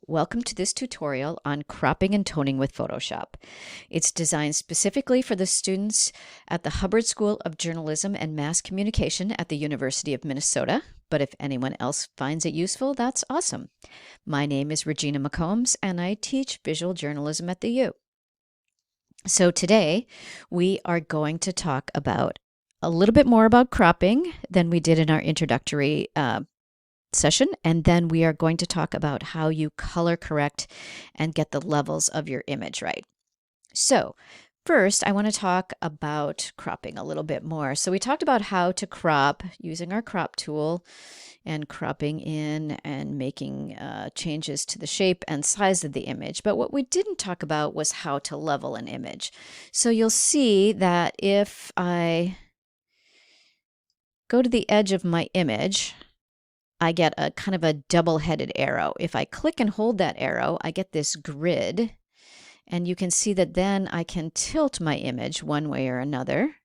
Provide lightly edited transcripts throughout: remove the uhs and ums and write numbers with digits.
Welcome to this tutorial on cropping and toning with Photoshop. It's designed specifically for the students at the Hubbard School of Journalism and Mass Communication at the University of Minnesota, but if anyone else finds it useful, that's awesome. My name is Regina McCombs, and I teach visual journalism at the U. So today, we are going to talk about a little bit more about cropping than we did in our introductory session, and then we are going to talk about how you color correct and get the levels of your image right. So first, I want to talk about cropping a little bit more. So we talked about how to crop using our crop tool and cropping in and making changes to the shape and size of the image. But what we didn't talk about was how to level an image. So you'll see that if I go to the edge of my image, I get a kind of a double-headed arrow. If I click and hold that arrow, I get this grid, and you can see that then I can tilt my image one way or another.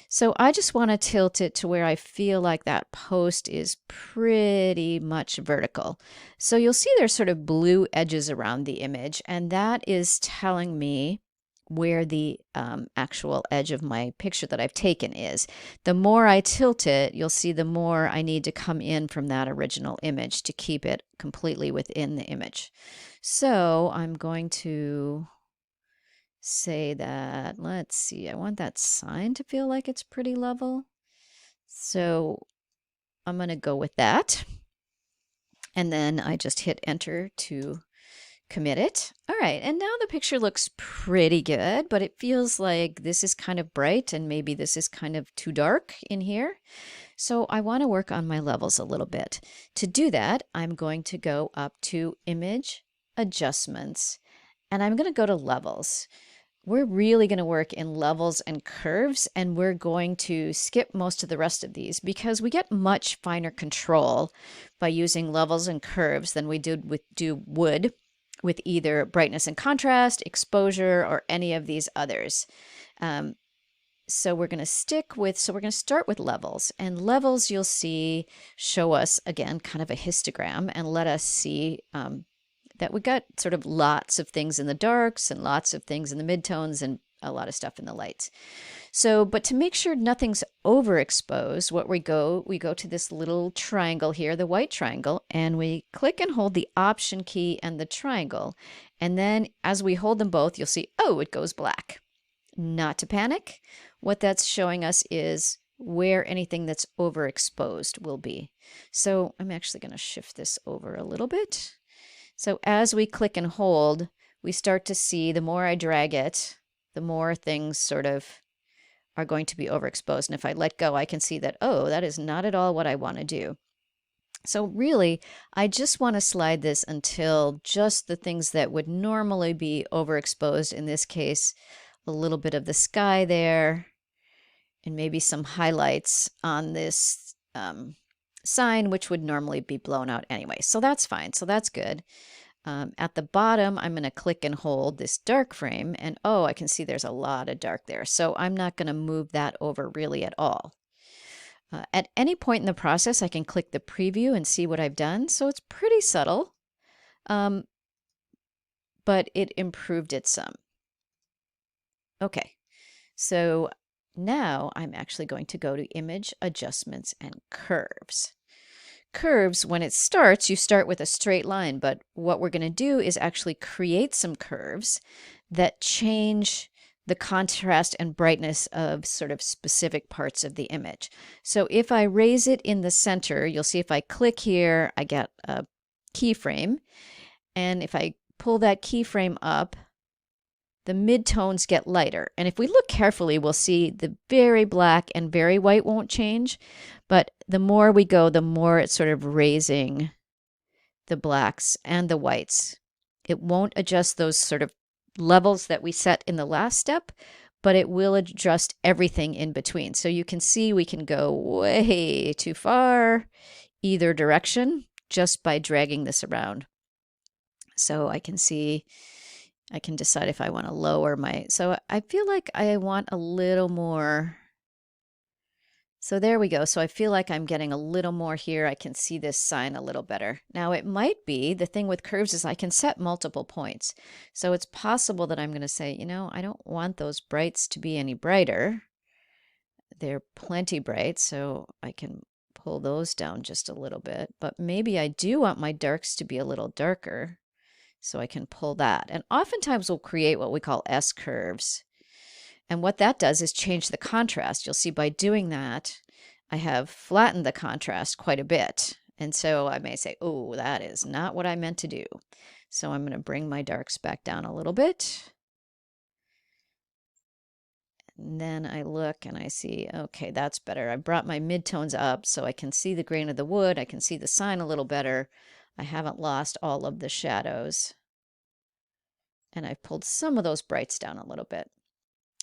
So I just want to tilt it to where I feel like that post is pretty much vertical. So you'll see there's sort of blue edges around the image, and that is telling me where the actual edge of my picture that I've taken is. The more I tilt it, you'll see the more I need to come in from that original image to keep it completely within the image. So I'm going to say that, let's see, I want that sign to feel like it's pretty level. So I'm going to go with that. And then I just hit enter to commit it. All right, and now the picture looks pretty good, but it feels like this is kind of bright and maybe this is kind of too dark in here. So I want to work on my levels a little bit. To do that, I'm going to go up to Image, Adjustments, and I'm going to go to Levels. We're really going to work in levels and curves, and we're going to skip most of the rest of these because we get much finer control by using levels and curves than we would with either brightness and contrast, exposure, or any of these others. So we're going to start with levels, and levels you'll see show us again kind of a histogram and let us see that we got sort of lots of things in the darks and lots of things in the midtones and a lot of stuff in the lights. So, but to make sure nothing's overexposed, we go to this little triangle here, the white triangle, and we click and hold the Option key and the triangle. And then as we hold them both, you'll see, oh, it goes black. Not to panic. What that's showing us is where anything that's overexposed will be. So I'm actually going to shift this over a little bit. So as we click and hold, we start to see the more I drag it, the more things sort of are going to be overexposed. And if I let go, I can see that, oh, that is not at all what I want to do. So really, I just want to slide this until just the things that would normally be overexposed, in this case, a little bit of the sky there, and maybe some highlights on this sign, which would normally be blown out anyway. So that's fine. So that's good. At the bottom, I'm going to click and hold this dark frame, and oh, I can see there's a lot of dark there. So I'm not going to move that over really at all. At any point in the process, I can click the preview and see what I've done. So it's pretty subtle, but it improved it some. Okay, so now I'm actually going to go to Image, Adjustments, and Curves. Curves, when it starts, you start with a straight line, but what we're going to do is actually create some curves that change the contrast and brightness of sort of specific parts of the image. So if I raise it in the center, you'll see if I click here, I get a keyframe, and if I pull that keyframe up, the midtones get lighter. And if we look carefully, we'll see the very black and very white won't change, but the more we go, the more it's sort of raising the blacks and the whites. It won't adjust those sort of levels that we set in the last step, but it will adjust everything in between. So you can see we can go way too far either direction just by dragging this around. So I can see I can decide if I want to lower my, so I feel like I want a little more So there we go. So I feel like I'm getting a little more here. I can see this sign a little better. Now it might be, the thing with curves is I can set multiple points. So it's possible that I'm going to say, you know, I don't want those brights to be any brighter. They're plenty bright, so I can pull those down just a little bit. But maybe I do want my darks to be a little darker, so I can pull that. And oftentimes we'll create what we call S-curves. And what that does is change the contrast. You'll see by doing that, I have flattened the contrast quite a bit. And so I may say, oh, that is not what I meant to do. So I'm going to bring my darks back down a little bit. And then I look and I see, okay, that's better. I brought my midtones up so I can see the grain of the wood. I can see the sign a little better. I haven't lost all of the shadows. And I've pulled some of those brights down a little bit.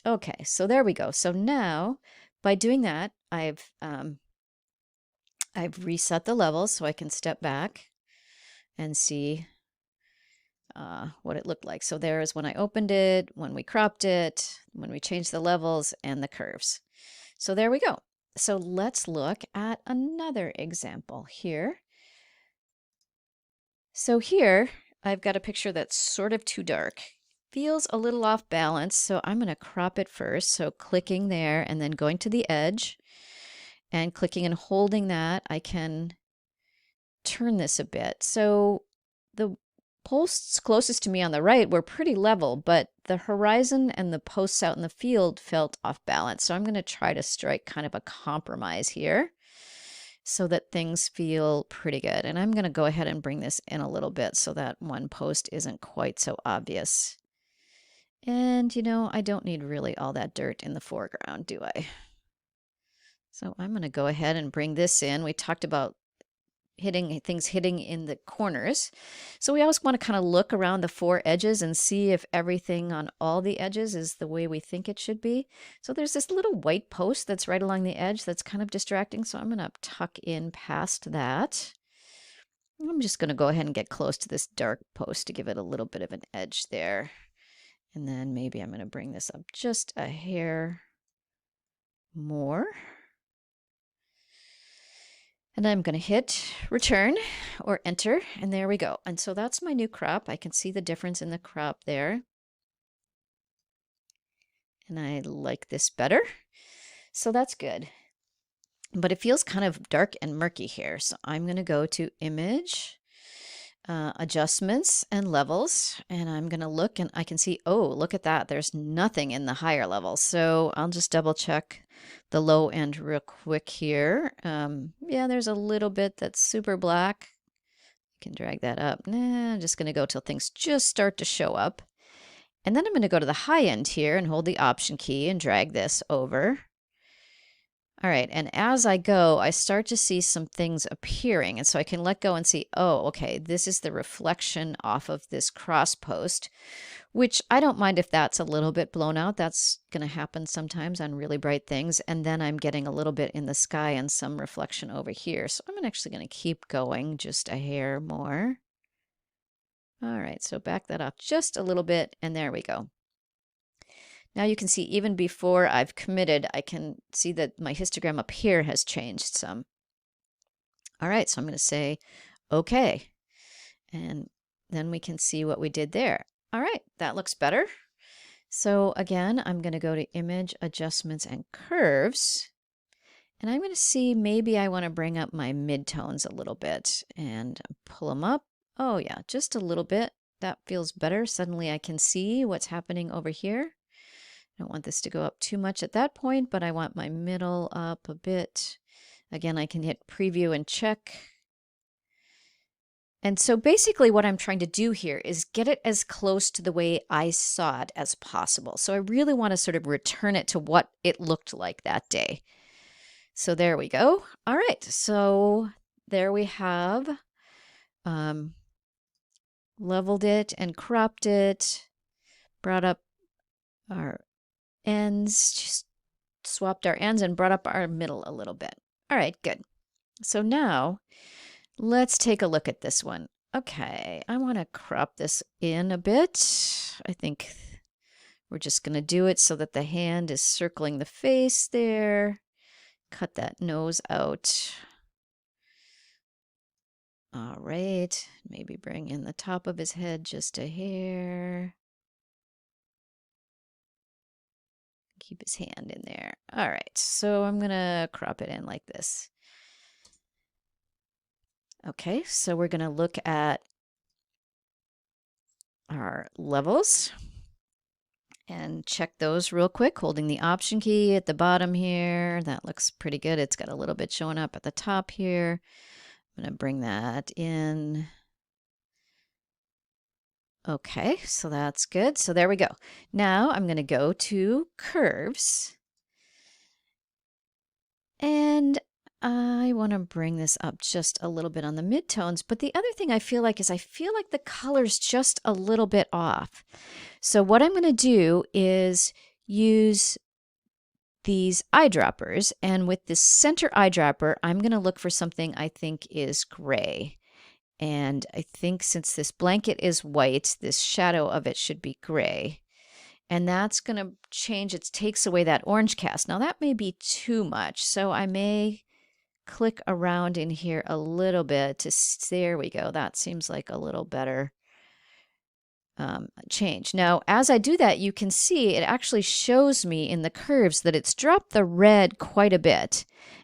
Okay, so there we go. So now, by doing that, I've reset the levels so I can step back and see what it looked like. So there's when I opened it, when we cropped it, when we changed the levels, and the curves. So there we go. So let's look at another example here. So here, I've got a picture that's sort of too dark. Feels a little off balance, so I'm going to crop it first. So clicking there and then going to the edge and clicking and holding that, I can turn this a bit. So the posts closest to me on the right were pretty level, but the horizon and the posts out in the field felt off balance. So I'm going to try to strike kind of a compromise here so that things feel pretty good. And I'm going to go ahead and bring this in a little bit so that one post isn't quite so obvious. And, you know, I don't need really all that dirt in the foreground, do I? So I'm going to go ahead and bring this in. We talked about hitting in the corners. So we always want to kind of look around the four edges and see if everything on all the edges is the way we think it should be. So there's this little white post that's right along the edge that's kind of distracting. So I'm going to tuck in past that. I'm just going to go ahead and get close to this dark post to give it a little bit of an edge there. And then maybe I'm going to bring this up just a hair more. And I'm going to hit return or enter, and there we go. And so that's my new crop. I can see the difference in the crop there. And I like this better. So that's good. But it feels kind of dark and murky here. So I'm going to go to Image, Adjustments, and Levels. And I'm going to look, and I can see, oh, look at that. There's nothing in the higher levels. So I'll just double check the low end real quick here. Yeah, there's a little bit that's super black. You can drag that up. Nah, I'm just going to go till things just start to show up. And then I'm going to go to the high end here and hold the Option key and drag this over. All right, and as I go, I start to see some things appearing. And so I can let go and see, oh, okay, this is the reflection off of this cross post, which I don't mind if that's a little bit blown out. That's going to happen sometimes on really bright things. And then I'm getting a little bit in the sky and some reflection over here. So I'm actually going to keep going just a hair more. All right, so back that off just a little bit, and there we go. Now you can see even before I've committed, I can see that my histogram up here has changed some. All right, so I'm going to say okay. And then we can see what we did there. All right, that looks better. So again, I'm going to go to Image, Adjustments, and Curves. And I'm going to see maybe I want to bring up my midtones a little bit and pull them up. Oh yeah, just a little bit. That feels better. Suddenly I can see what's happening over here. I don't want this to go up too much at that point, but I want my middle up a bit. Again, I can hit preview and check. And so basically what I'm trying to do here is get it as close to the way I saw it as possible. So I really want to sort of return it to what it looked like that day. So there we go. All right, so there we have leveled it and cropped it, brought up our ends, just swapped our ends and brought up our middle a little bit. All right, good. So now let's take a look at this one. Okay, I want to crop this in a bit. I think we're just going to do it so that the hand is circling the face there. cut that nose out. All right, maybe bring in the top of his head just a hair. Keep his hand in there. All right, so I'm gonna crop it in like this. Okay, so we're gonna look at our levels and check those real quick, holding the Option key at the bottom here. That looks pretty good. It's got a little bit showing up at the top here. I'm gonna bring that in. Okay, so that's good. So there we go. Now I'm gonna go to Curves. And I want to bring this up just a little bit on the midtones. But the other thing I feel like is I feel like the color's just a little bit off. So what I'm going to do is use these eyedroppers. And with this center eyedropper, I'm going to look for something I think is gray. And I think since this blanket is white, this shadow of it should be gray. And that's going to change, it takes away that orange cast. Now that may be too much, so I may click around in here a little bit to, there we go. That seems like a little better change. Now, as I do that, you can see it actually shows me in the curves that it's dropped the red quite a bit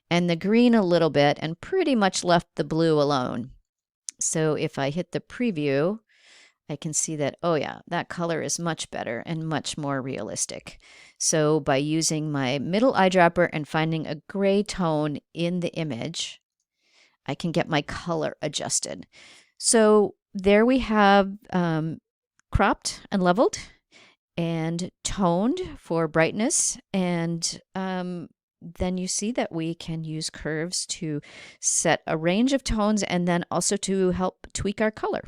and the green a little bit and pretty much left the blue alone. So if I hit the preview, I can see that, oh yeah, that color is much better and much more realistic. So by using my middle eyedropper and finding a gray tone in the image, I can get my color adjusted. So there we have cropped and leveled and toned for brightness. And then you see that we can use curves to set a range of tones and then also to help tweak our color.